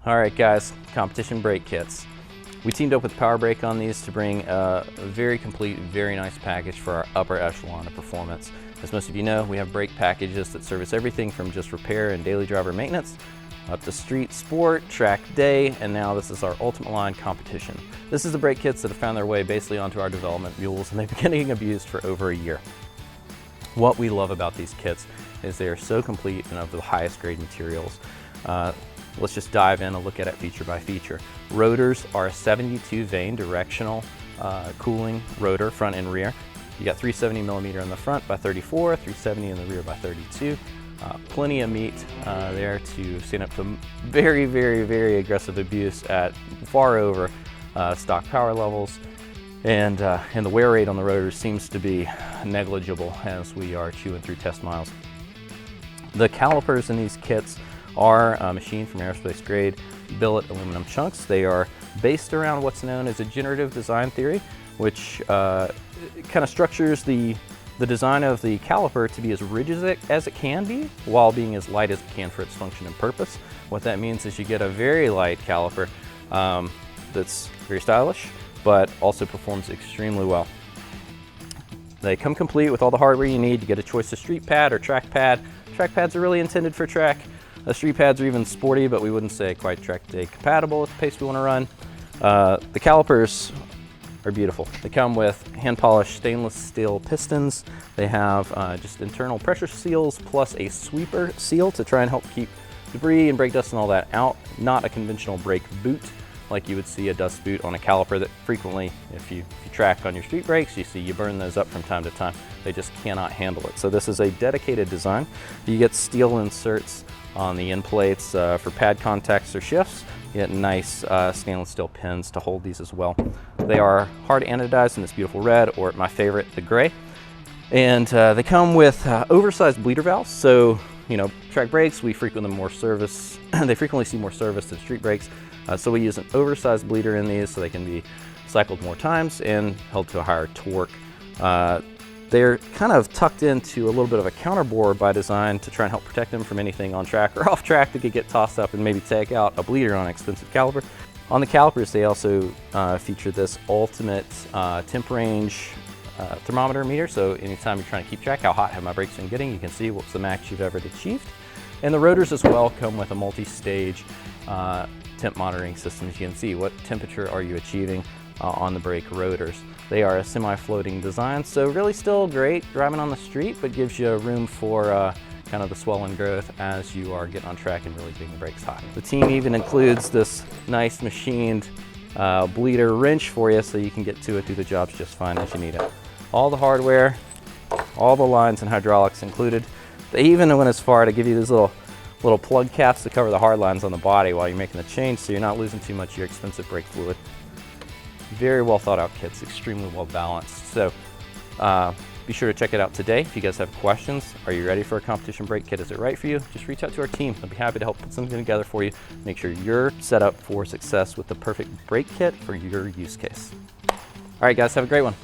All right guys, competition brake kits. We teamed up with Power Brake on these to bring a very complete, very nice package for our upper echelon of performance. As most of you know, we have brake packages that service everything from just repair and daily driver maintenance up to street sport, track day, and now this is our ultimate line competition. This is the brake kits that have found their way basically onto our development mules, and they've been getting abused for over a year. What we love about these kits is they are so complete and of the highest grade materials. Let's just dive in and look at it feature by feature. Rotors are a 72 vein directional cooling rotor, front and rear. You got 370 millimeter in the front by 34, 370 in the rear by 32. Plenty of meat there to stand up to very, very, very aggressive abuse at far over stock power levels. And the wear rate on the rotors seems to be negligible as we are chewing through test miles. The calipers in these kits are machined from aerospace grade billet aluminum chunks. They are based around what's known as a generative design theory, which kind of structures the design of the caliper to be as rigid as it can be while being as light as it can for its function and purpose. What that means is you get a very light caliper that's very stylish, but also performs extremely well. They come complete with all the hardware you need. You get a choice of street pad or track pad. Track pads are really intended for track. The street pads are even sporty, but we wouldn't say quite track day compatible with the pace we want to run. The calipers are beautiful. They come with hand polished stainless steel pistons. They have just internal pressure seals plus a sweeper seal to try and help keep debris and brake dust and all that out. Not a conventional brake boot like you would see a dust boot on a caliper that frequently, if you track on your street brakes, you see you burn those up from time to time. They just cannot handle it. So this is a dedicated design. You get steel inserts on the end plates for pad contacts or shifts. You get nice stainless steel pins to hold these as well. They are hard anodized in this beautiful red, or my favorite, the gray. And they come with oversized bleeder valves. So, you know, track brakes, we frequently more service. They frequently see more service than street brakes. So we use an oversized bleeder in these so they can be cycled more times and held to a higher torque. They're kind of tucked into a little bit of a counterbore by design to try and help protect them from anything on track or off track that could get tossed up and maybe take out a bleeder on an expensive caliper. On the calipers, they also feature this ultimate temp range thermometer meter. So anytime you're trying to keep track how hot have my brakes been getting, you can see what's the max you've ever achieved. And the rotors as well come with a multi-stage temp monitoring system. As you can see, what temperature are you achieving on the brake rotors. They are a semi-floating design, so really still great driving on the street, but gives you room for kind of the swell and growth as you are getting on track and really getting the brakes hot. The team even includes this nice machined bleeder wrench for you so you can get to it, do the jobs just fine as you need it. All the hardware, all the lines and hydraulics included. They even went as far to give you these little plug caps to cover the hard lines on the body while you're making the change so you're not losing too much of your expensive brake fluid. Very well thought out kits, extremely well balanced. So be sure to check it out today. If you guys have questions, are you ready for a competition brake kit? Is it right for you? Just reach out to our team. They'll be happy to help put something together for you. Make sure you're set up for success with the perfect brake kit for your use case. All right guys, have a great one.